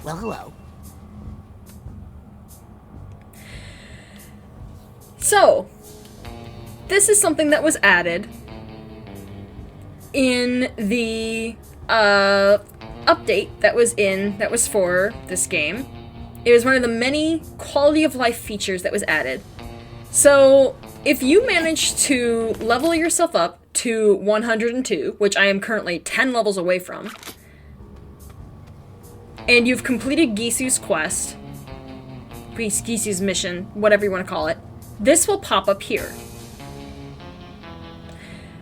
Well, hello. So, this is something that was added in the update that was for this game. It was one of the many quality of life features that was added. So, if you manage to level yourself up to 102, which I am currently 10 levels away from, and you've completed Gisu's quest, Gisu's mission, whatever you want to call it, this will pop up here.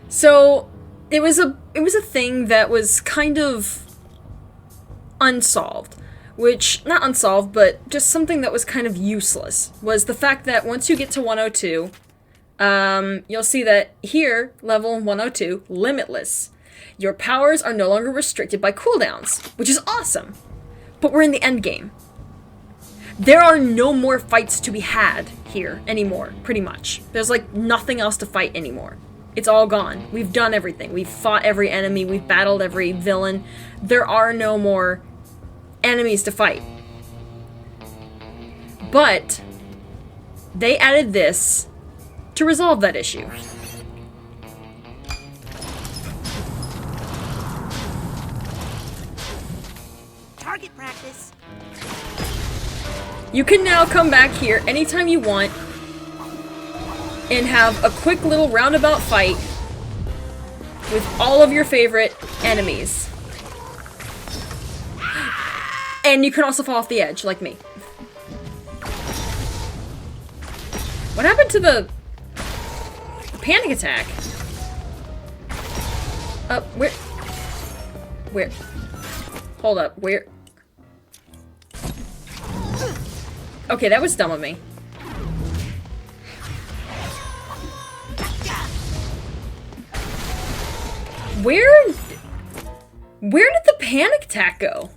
So, it was a thing that was kind of unsolved. Which, not unsolved, but just something that was kind of useless, was the fact that once you get to 102, you'll see that here, level 102, limitless. Your powers are no longer restricted by cooldowns, which is awesome. But we're in the end game. There are no more fights to be had here anymore, pretty much. There's like nothing else to fight anymore. It's all gone. We've done everything. We've fought every enemy. We've battled every villain. There are no more enemies to fight. But they added this to resolve that issue. Target practice. You can now come back here anytime you want and have a quick little roundabout fight with all of your favorite enemies. And you can also fall off the edge, like me. What happened to the panic attack? Where? Where? Hold up, where? Okay, that was dumb of me. Where did the panic attack go?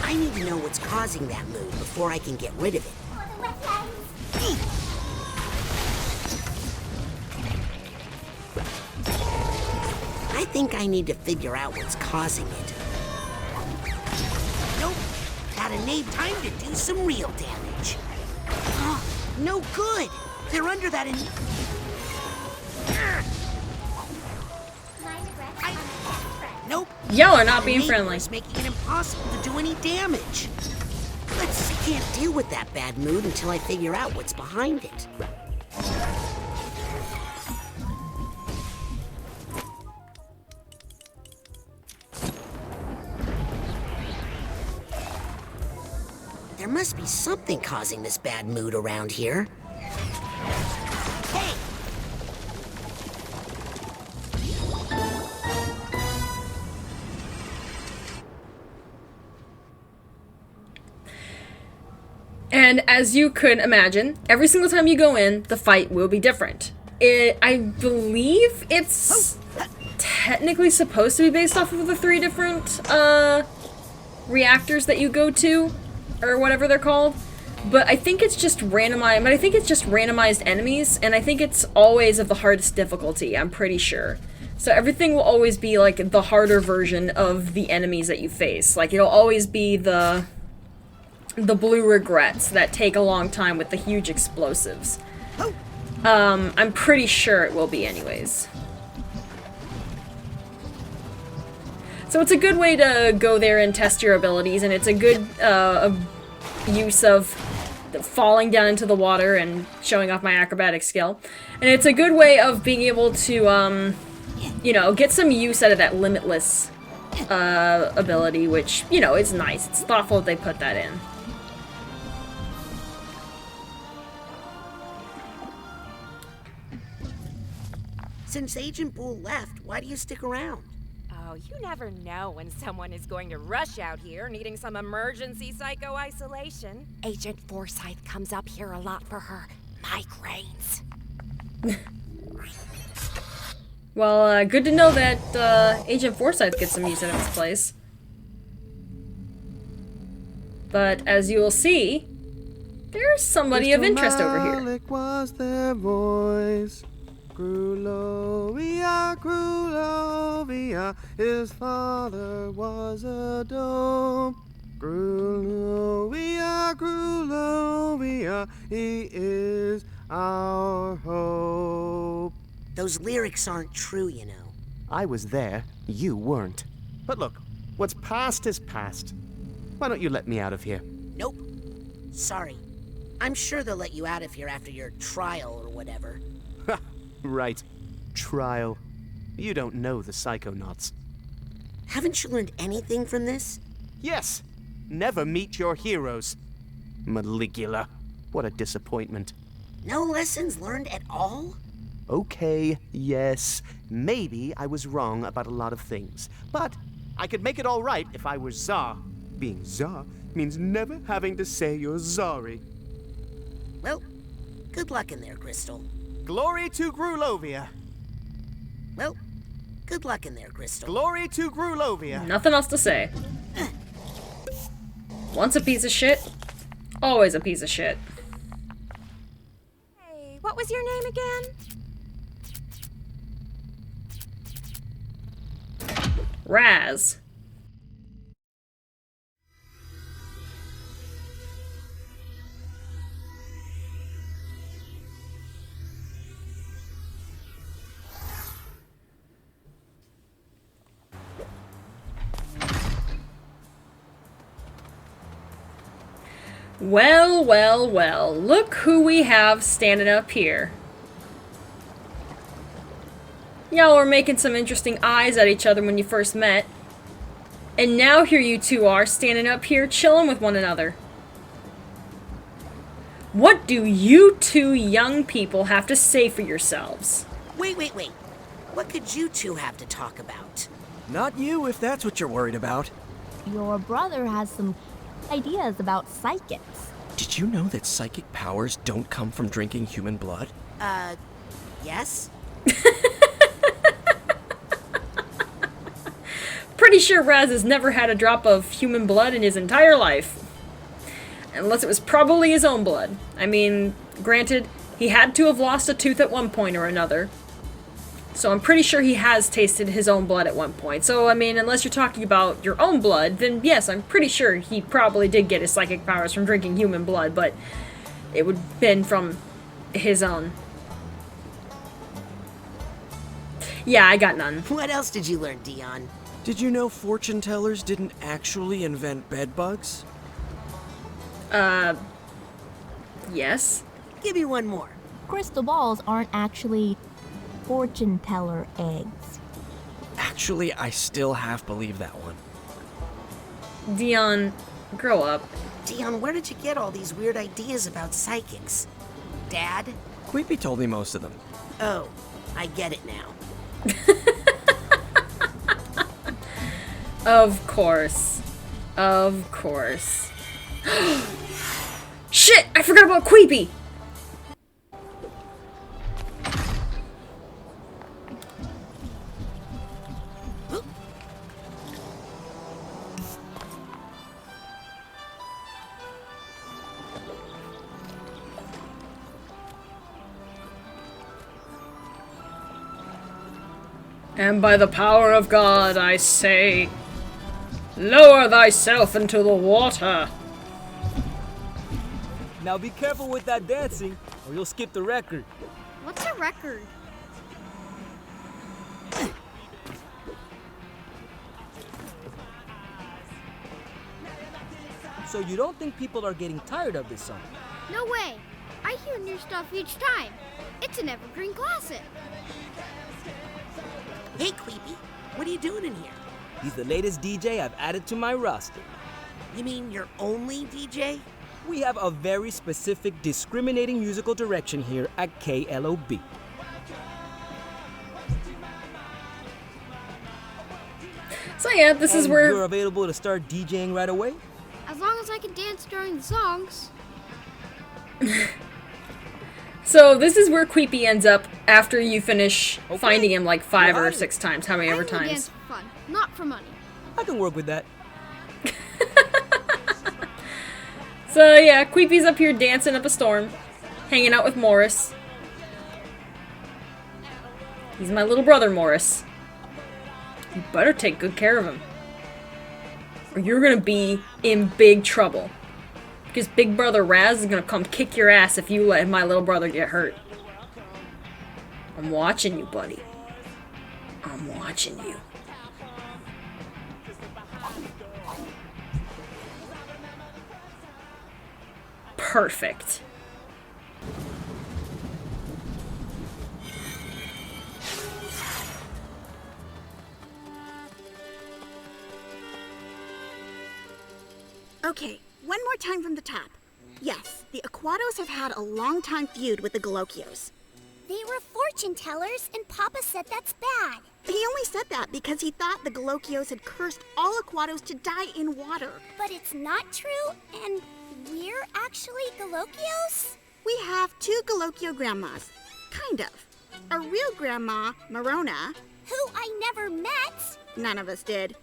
I need to know what's causing that mood before I can get rid of it. I think I need to figure out what's causing it. Nope. Gotta need time to do some real damage. No good. They're under that Nope. Y'all are not being friendly. It's making it impossible to do any damage. Can't deal with that bad mood until I figure out what's behind it. There must be something causing this bad mood around here. Hey! And as you could imagine, every single time you go in, the fight will be different. I believe it's technically supposed to be based off of the 3 different reactors that you go to, or whatever they're called. But I think it's just randomized enemies, and I think it's always of the hardest difficulty, I'm pretty sure. So everything will always be like the harder version of the enemies that you face. Like it'll always be the blue regrets that take a long time with the huge explosives. I'm pretty sure it will be anyways. So it's a good way to go there and test your abilities, and it's a good use of falling down into the water and showing off my acrobatic skill. And it's a good way of being able to, you know, get some use out of that limitless ability, which, you know, is nice. It's thoughtful that they put that in. Since Agent Bull left, why do you stick around? Oh, you never know when someone is going to rush out here needing some emergency psycho-isolation. Agent Forsyth comes up here a lot for her migraines. Well, good to know that Agent Forsyth gets some music in its place. But as you will see, there's somebody of interest over here. Malik was their voice. Grulovia, Grulovia, his father was a dope. Grulovia, Grulovia, he is our hope. Those lyrics aren't true, you know. I was there, you weren't. But look, what's past is past. Why don't you let me out of here? Nope. Sorry. I'm sure they'll let you out of here after your trial or whatever. Ha! Right. Trial. You don't know the Psychonauts. Haven't you learned anything from this? Yes! Never meet your heroes. Maligula. What a disappointment. No lessons learned at all? Okay, yes. Maybe I was wrong about a lot of things. But I could make it all right if I were Tsar. Being Tsar means never having to say you're sorry. Well, good luck in there, Crystal. Glory to Grulovia. Well, good luck in there, Crystal. Glory to Grulovia. Nothing else to say. Once a piece of shit, always a piece of shit. Hey, what was your name again? Raz. Well, well, well, look who we have standing up here. Y'all were making some interesting eyes at each other when you first met. And now here you two are, standing up here chilling with one another. What do you two young people have to say for yourselves? Wait. What could you two have to talk about? Not you, if that's what you're worried about. Your brother has some ideas about psychics. Did you know that psychic powers don't come from drinking human blood? Yes? Pretty sure Raz has never had a drop of human blood in his entire life. Unless it was probably his own blood. I mean, granted, he had to have lost a tooth at one point or another. So I'm pretty sure he has tasted his own blood at one point. So, I mean, unless you're talking about your own blood, then yes, I'm pretty sure he probably did get his psychic powers from drinking human blood, but it would have been from his own. Yeah, I got none. What else did you learn, Dion? Did you know fortune tellers didn't actually invent bedbugs? Yes? Give me one more. Crystal balls aren't actually fortune teller eggs. Actually, I still half believe that one. Dion, grow up. Dion, where did you get all these weird ideas about psychics? Dad? Queepy told me most of them. Oh, I get it now. Of course. Of course. Shit! I forgot about Queepy! And by the power of God, I say, lower thyself into the water. Now be careful with that dancing, or you'll skip the record. What's a record? So you don't think people are getting tired of this song? No way. I hear new stuff each time. It's an evergreen classic. Hey, Queepy, what are you doing in here? He's the latest DJ I've added to my roster. You mean your only DJ? We have a very specific discriminating musical direction here at KLOB. So yeah, this is And where... you're available to start DJing right away? As long as I can dance during the songs. So this is where Queepy ends up after you finish finding him like 5 or 6 times, how many I ever only dance times. for fun, not for money. I can work with that. So yeah, Queepy's up here dancing up a storm, hanging out with Morris. He's my little brother, Morris. You better take good care of him, or you're gonna be in big trouble. Because Big Brother Raz is gonna come kick your ass if you let my little brother get hurt. I'm watching you, buddy. I'm watching you. Perfect. Okay, one more time from the top. Yes, the Aquatos have had a long-time feud with the Galocios. They were fortune tellers, and Papa said that's bad. He only said that because he thought the Galocios had cursed all Aquatos to die in water. But it's not true, and we're actually Galocios? We have 2 Galocchio grandmas. Kind of. A real grandma, Marona. Who I never met. None of us did.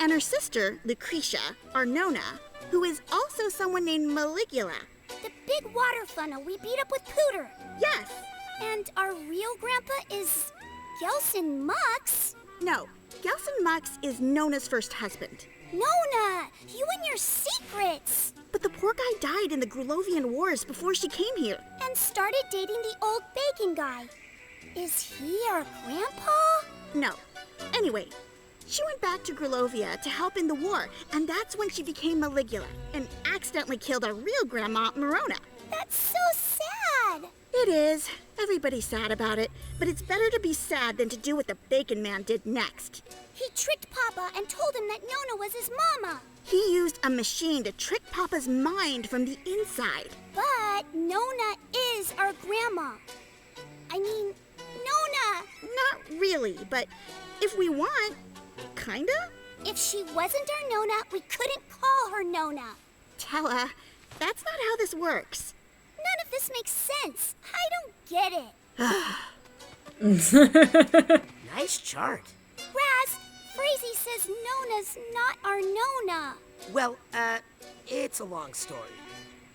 And her sister, Lucretia, or Nona, who is also someone named Maligula. The big water funnel we beat up with Pooter. Yes. And our real grandpa is Gelson Mux. No, Gelson Mux is Nona's first husband. Nona, you and your secrets. But the poor guy died in the Grulovian Wars before she came here. And started dating the old bacon guy. Is he our grandpa? No. Anyway, she went back to Grulovia to help in the war, and that's when she became Maligula and accidentally killed our real grandma, Marona. That's so sad. It is. Everybody's sad about it, but it's better to be sad than to do what the Bacon Man did next. He tricked Papa and told him that Nona was his mama. He used a machine to trick Papa's mind from the inside. But Nona is our grandma. I mean, Nona! Not really, but if we want, kinda? If she wasn't our Nona, we couldn't call her Nona. Tella, that's not how this works. None of this makes sense. I don't get it. Nice chart. Raz, Frazee says Nona's not our Nona. Well, it's a long story.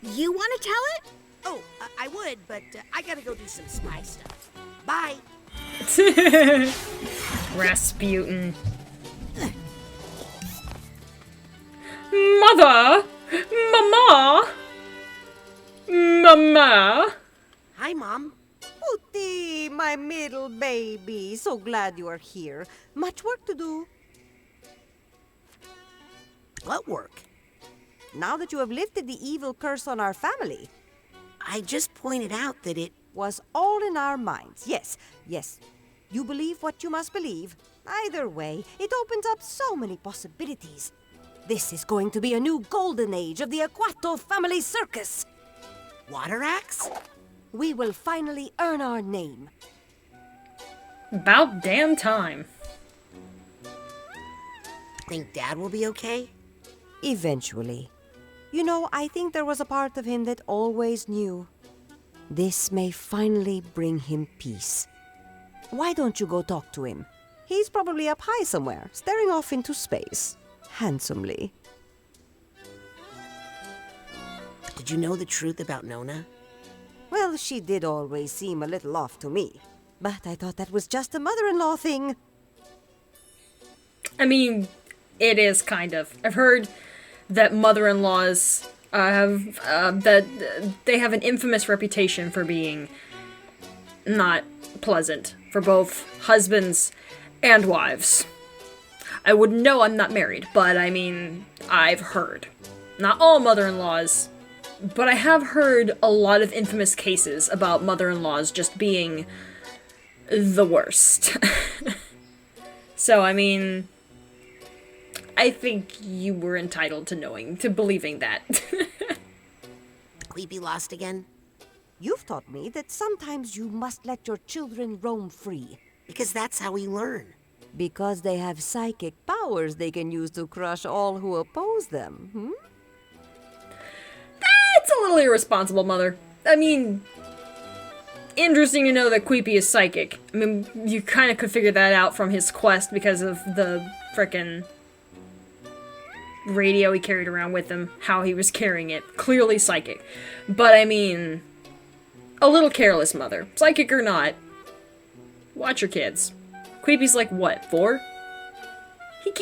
You want to tell it? Oh, I would, but I gotta go do some spy stuff. Bye. Rasputin. Mother! Mama! Mama! Hi, Mom. Pooty, my middle baby. So glad you are here. Much work to do. What work? Now that you have lifted the evil curse on our family. I just pointed out that it Was all in our minds. Yes, yes. You believe what you must believe. Either way, it opens up so many possibilities. This is going to be a new golden age of the Aquato family circus. Water axe? We will finally earn our name. About damn time. Think Dad will be okay? Eventually. You know, I think there was a part of him that always knew. This may finally bring him peace. Why don't you go talk to him? He's probably up high somewhere, staring off into space. Handsomely. Did you know the truth about Nona? Well, she did always seem a little off to me. But I thought that was just a mother-in-law thing. I mean, it is kind of. I've heard that mother-in-laws that they have an infamous reputation for being not pleasant for both husbands and wives. I wouldn't know, I'm not married, but I mean, I've heard. Not all mother-in-laws, but I have heard a lot of infamous cases about mother-in-laws just being the worst. So, I mean, I think you were entitled to believing that. Queepy lost again? You've taught me that sometimes you must let your children roam free. Because that's how we learn. Because they have psychic powers they can use to crush all who oppose them, That's a little irresponsible, Mother. I mean, interesting to know that Queepy is psychic. I mean, you kind of could figure that out from his quest because of the frickin' radio he carried around with him, how he was carrying it. Clearly psychic. But I mean, a little careless mother. Psychic or not, watch your kids. Queepy's like, what, 4?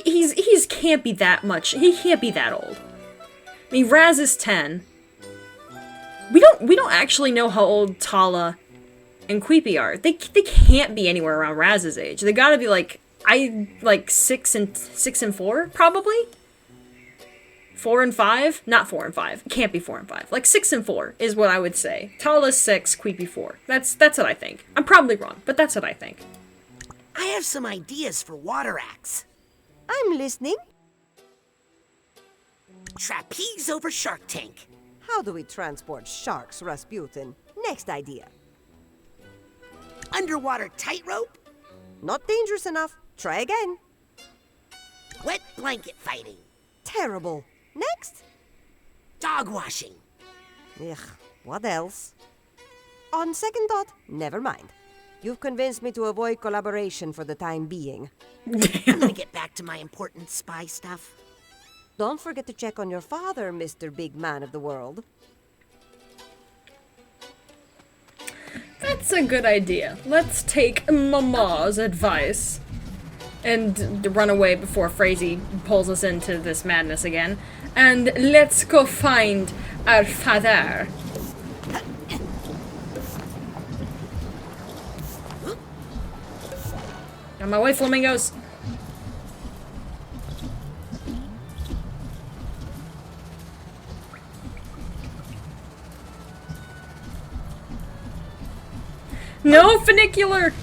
He's can't be that much. He can't be that old. I mean, Raz is 10. We don't actually know how old Tala and Queepy are. They can't be anywhere around Raz's age. They gotta be like 6 and 4, probably? 4 and 5? Not 4 and 5. It can't be 4 and 5. Like 6 and 4 is what I would say. Tala's 6, Queepy 4. That's what I think. I'm probably wrong, but that's what I think. I have some ideas for water acts. I'm listening. Trapeze over Shark Tank. How do we transport sharks, Rasputin? Next idea. Underwater tightrope. Not dangerous enough. Try again. Wet blanket fighting. Terrible. Next. Dog washing. Ugh, what else? On second thought, never mind. You've convinced me to avoid collaboration for the time being. I'm gonna get back to my important spy stuff. Don't forget to check on your father, Mr. Big Man of the World. That's a good idea. Let's take Mama's advice and run away before Frazee pulls us into this madness again. And let's go find our father. On my way, flamingos. No funicular!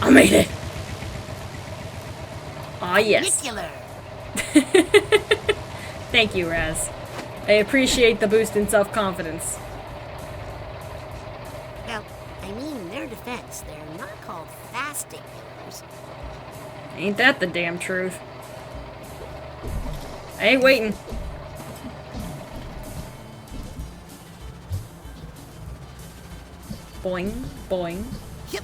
I made it! Ah, yes. Funicular. Thank you, Raz. I appreciate the boost in self-confidence. Well, I mean, in their defense, they're not called fasticulars. Ain't that the damn truth? I ain't waiting. Boing, boing. Yep.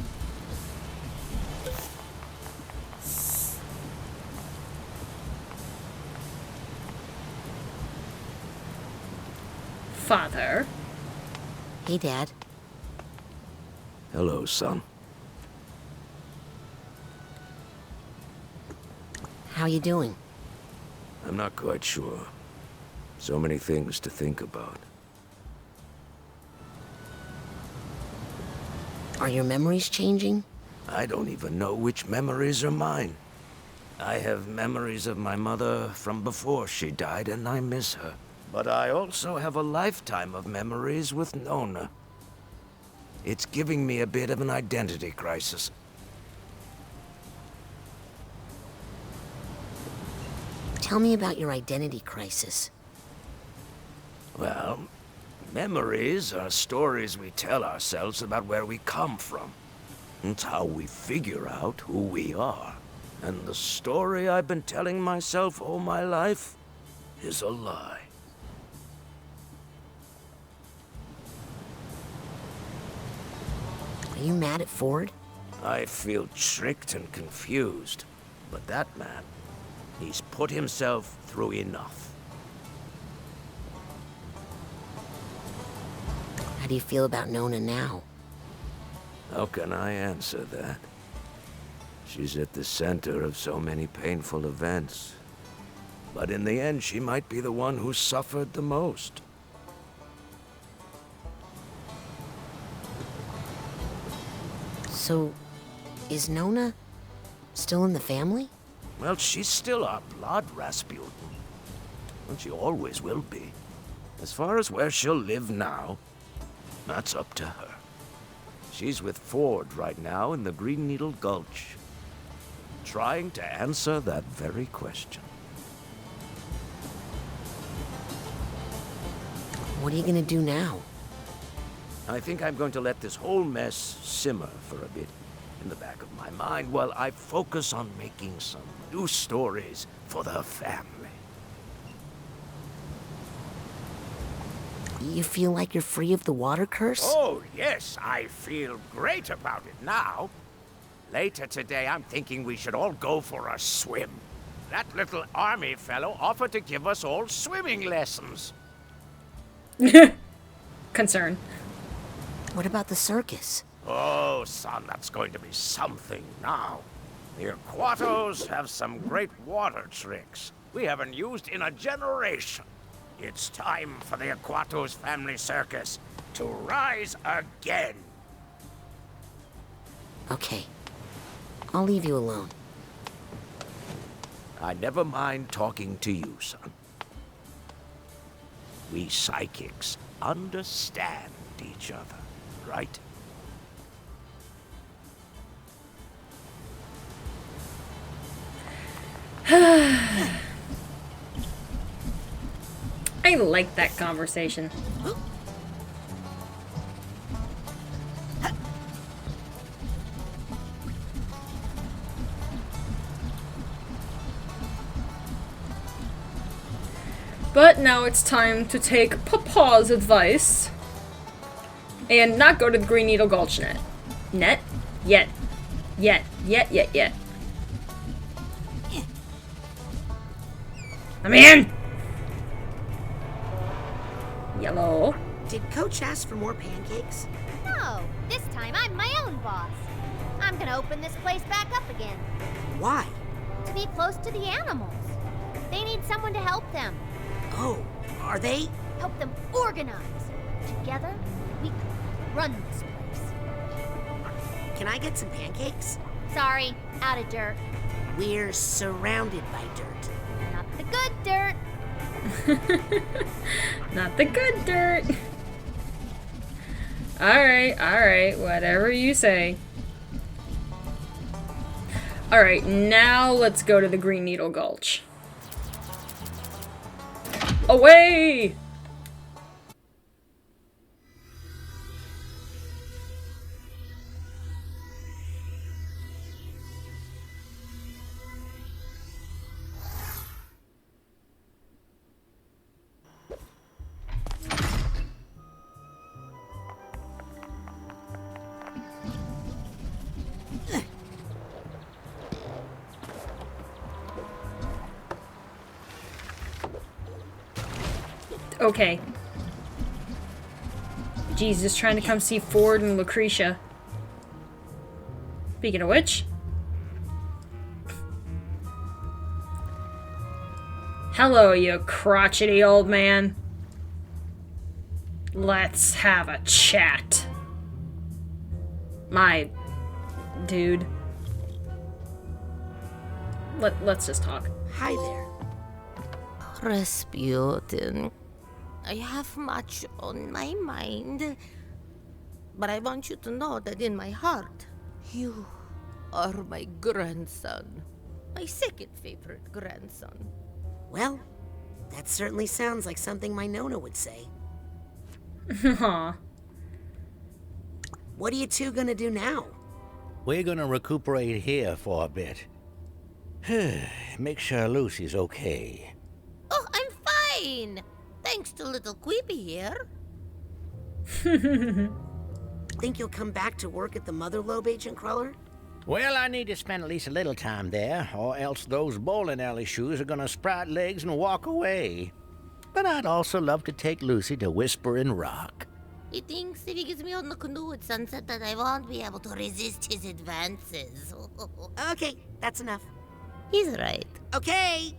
Father. Hey, Dad. Hello, son. How you doing? I'm not quite sure. So many things to think about. Are your memories changing? I don't even know which memories are mine. I have memories of my mother from before she died, and I miss her. But I also have a lifetime of memories with Nona. It's giving me a bit of an identity crisis. Tell me about your identity crisis. Well, memories are stories we tell ourselves about where we come from. It's how we figure out who we are. And the story I've been telling myself all my life is a lie. Are you mad at Ford? I feel tricked and confused. But that man, he's put himself through enough. How do you feel about Nona now? How can I answer that? She's at the center of so many painful events. But in the end, she might be the one who suffered the most. So, is Nona still in the family? Well, she's still our blood, Rasputin. And she always will be. As far as where she'll live now, that's up to her. She's with Ford right now in the Green Needle Gulch, trying to answer that very question. What are you gonna do now? I think I'm going to let this whole mess simmer for a bit in the back of my mind while I focus on making some new stories for the family. You feel like you're free of the water curse? Oh, yes, I feel great about it now. Later today, I'm thinking we should all go for a swim. That little army fellow offered to give us all swimming lessons. Concern. What about the circus? Oh, son, that's going to be something now. The Aquatos have some great water tricks we haven't used in a generation. It's time for the Aquatos family circus to rise again. Okay. I'll leave you alone. I never mind talking to you, son. We psychics understand each other, right? I like that conversation. But now it's time to take Papa's advice and not go to the Green Needle Gulch Yet. I'm in! Yellow. Did Coach ask for more pancakes? No, this time I'm my own boss. I'm gonna open this place back up again. Why? To be close to the animals. They need someone to help them. Oh, are they? Help them organize. Together, we can run this place. Can I get some pancakes? Sorry, out of dirt. We're surrounded by dirt. Not the good dirt. Not the good dirt. Alright, whatever you say. Alright, now let's go to the Green Needle Gulch. Away! Okay. Jeez, just trying to come see Ford and Lucretia. Speaking of which. Hello, you crotchety old man. Let's have a chat. My dude. Let's just talk. Hi there. Rasputin, I have much on my mind, but I want you to know that in my heart, you are my grandson. My second favorite grandson. Well, that certainly sounds like something my Nona would say. Aw. What are you two gonna do now? We're gonna recuperate here for a bit. Make sure Lucy's okay. Oh, I'm fine! Thanks to little Queepy here. Think you'll come back to work at the Mother Lobe, Agent Cruller? Well, I need to spend at least a little time there, or else those bowling alley shoes are gonna sprout legs and walk away. But I'd also love to take Lucy to Whispering Rock. He thinks if he gets me on the canoe at sunset that I won't be able to resist his advances. Okay, that's enough. He's right. Okay!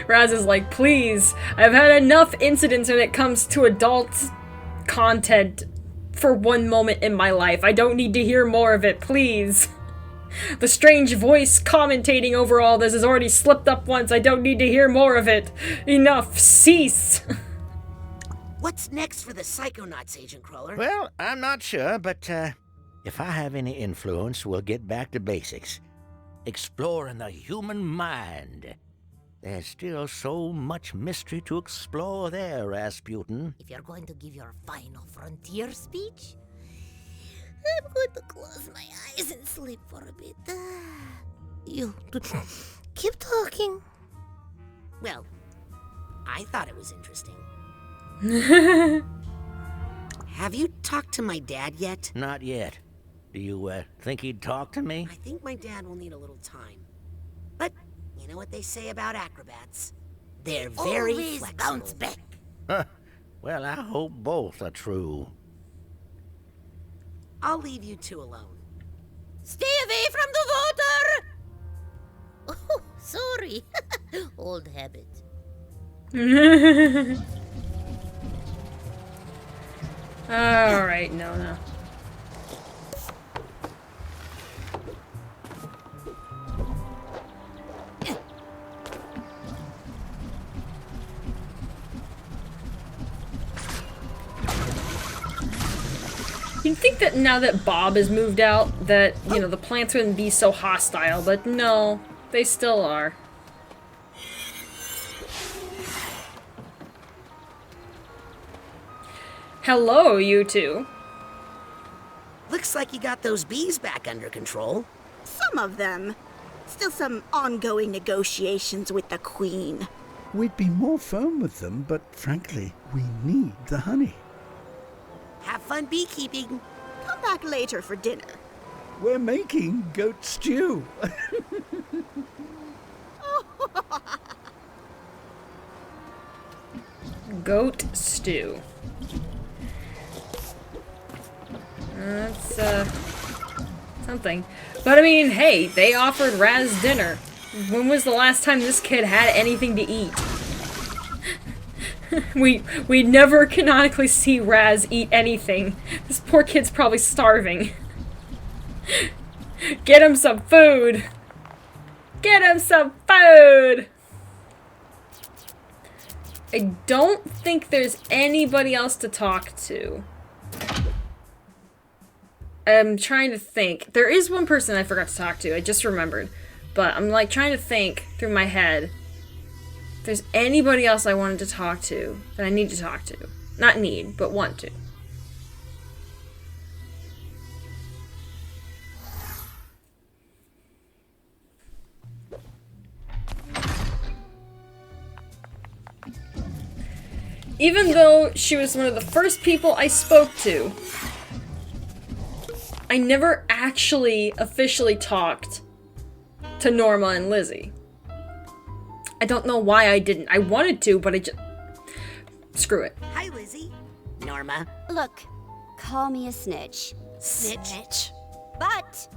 Raz is like, please, I've had enough incidents when it comes to adult content for one moment in my life. I don't need to hear more of it, please. The strange voice commentating over all this has already slipped up once. I don't need to hear more of it. Enough. Cease. What's next for the Psychonauts, Agent Cruller? Well, I'm not sure, but if I have any influence, we'll get back to basics. Exploring the human mind. There's still so much mystery to explore there, Rasputin. If you're going to give your final frontier speech, I'm going to close my eyes and sleep for a bit. You keep talking. Well, I thought it was interesting. Have you talked to my dad yet? Not yet. Do you, think he'd talk to me? I think my dad will need a little time. But you know what they say about acrobats? They're very Always flexible. bounce back. Huh. Well, I hope both are true. I'll leave you two alone. Stay away from the water! Oh, sorry. Old habit. Alright, no. You'd think that now that Bob has moved out, that, you know, the plants wouldn't be so hostile, but no, they still are. Hello, you two. Looks like you got those bees back under control. Some of them. Still some ongoing negotiations with the Queen. We'd be more firm with them, but frankly, we need the honey. Have fun beekeeping. Come back later for dinner. We're making goat stew. Goat stew. That's, something. But I mean, hey, they offered Raz dinner. When was the last time this kid had anything to eat? we never canonically see Raz eat anything. This poor kid's probably starving. Get him some food! Get him some food! I don't think there's anybody else to talk to. I'm trying to think. There is one person I forgot to talk to. I just remembered. But I'm like trying to think through my head if there's anybody else I wanted to talk to that I need to talk to. Not need, but want to. Even though she was one of the first people I spoke to, I never actually officially talked to Norma and Lizzie. I don't know why I didn't. I wanted to, but I just... Screw it. Hi, Lizzie. Norma. Look, call me a snitch. Snitch? But,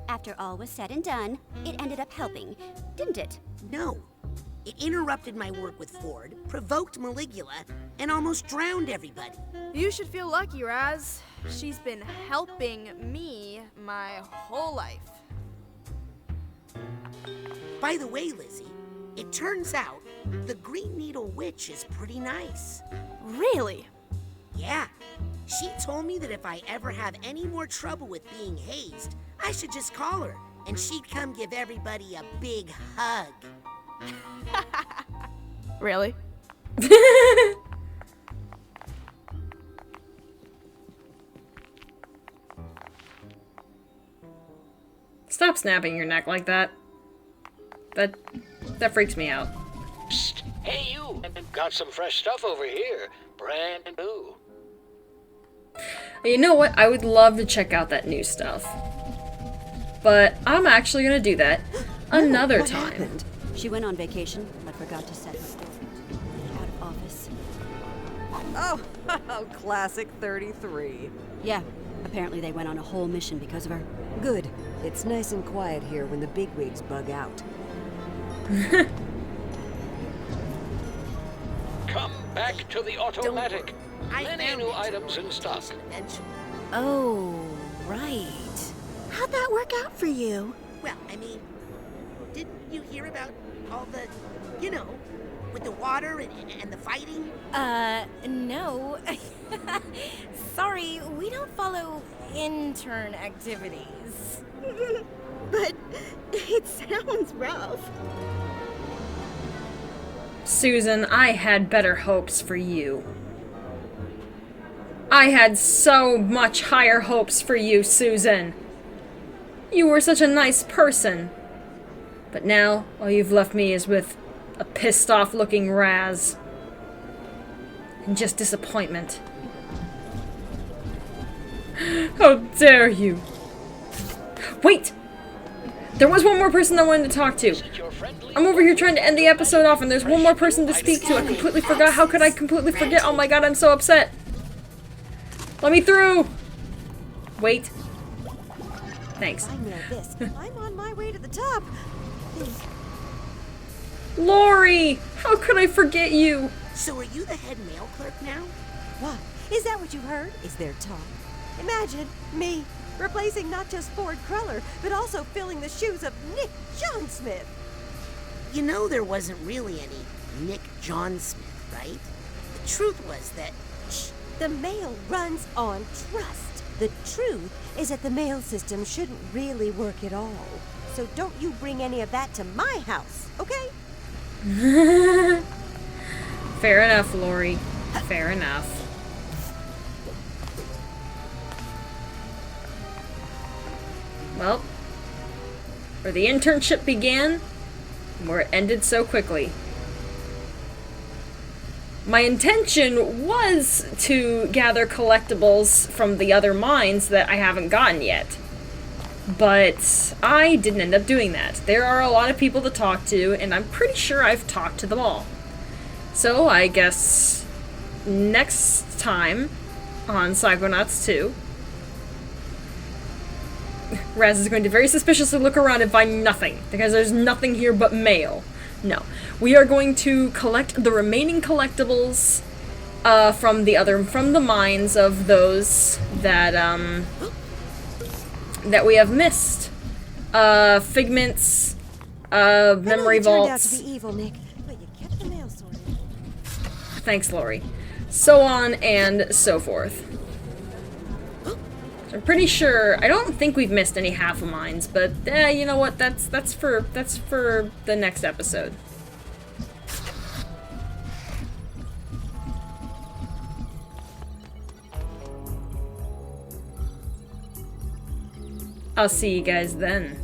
after all was said and done, it ended up helping, didn't it? No. It interrupted my work with Ford, provoked Maligula, and almost drowned everybody. You should feel lucky, Raz. She's been helping me my whole life. By the way, Lizzie, it turns out the Green Needle Witch is pretty nice. Really? Yeah. She told me that if I ever have any more trouble with being hazed, I should just call her, and she'd come give everybody a big hug. Really? Stop snapping your neck like that. That freaks me out. Psst. Hey, you! Got some fresh stuff over here. Brand new. You know what? I would love to check out that new stuff. But I'm actually gonna do that another What time. happened? She went on vacation, but forgot to set her girlfriend out of office. Oh, classic 33. Yeah, apparently they went on a whole mission because of her. Good. It's nice and quiet here when the bigwigs bug out. Come back to the automatic. Many new items in stock. Oh, right. How'd that work out for you? Well, I mean, didn't you hear about all the, you know, with the water and the fighting? No. Sorry, we don't follow intern activities. But it sounds rough. Susan, I had better hopes for you. I had so much higher hopes for you, Susan. You were such a nice person. But now, all you've left me is with a pissed-off-looking Raz. and just disappointment. How dare you! Wait! There was one more person I wanted to talk to. I'm over here trying to end the episode off and there's one more person to speak to. I completely forgot. How could I completely forget? Oh my god, I'm so upset. Let me through! Wait. Thanks. I know this. I'm on my way to the top. Lori! How could I forget you? So are you the head mail clerk now? What? Is that what you heard? Is there talk? Imagine me replacing not just Ford Cruller, but also filling the shoes of Nick John Smith. You know there wasn't really any Nick John Smith, right? The truth was that... Shh! The mail runs on trust. The truth is that the mail system shouldn't really work at all. So don't you bring any of that to my house, okay? Fair enough, Lori. Fair enough. Well, where the internship began, and where it ended so quickly. My intention was to gather collectibles from the other mines that I haven't gotten yet. But I didn't end up doing that. There are a lot of people to talk to, and I'm pretty sure I've talked to them all. So I guess next time on Psychonauts 2, Raz is going to very suspiciously look around and find nothing, because there's nothing here but mail. No. We are going to collect the remaining collectibles from the mines of those that that we have missed. Figments, memory vaults. Turned out to be evil, Nick, but you kept the mail sorted. Thanks, Lori. So on and so forth. I'm pretty sure. I don't think we've missed any half of mines, but you know what? That's for the next episode. I'll see you guys then.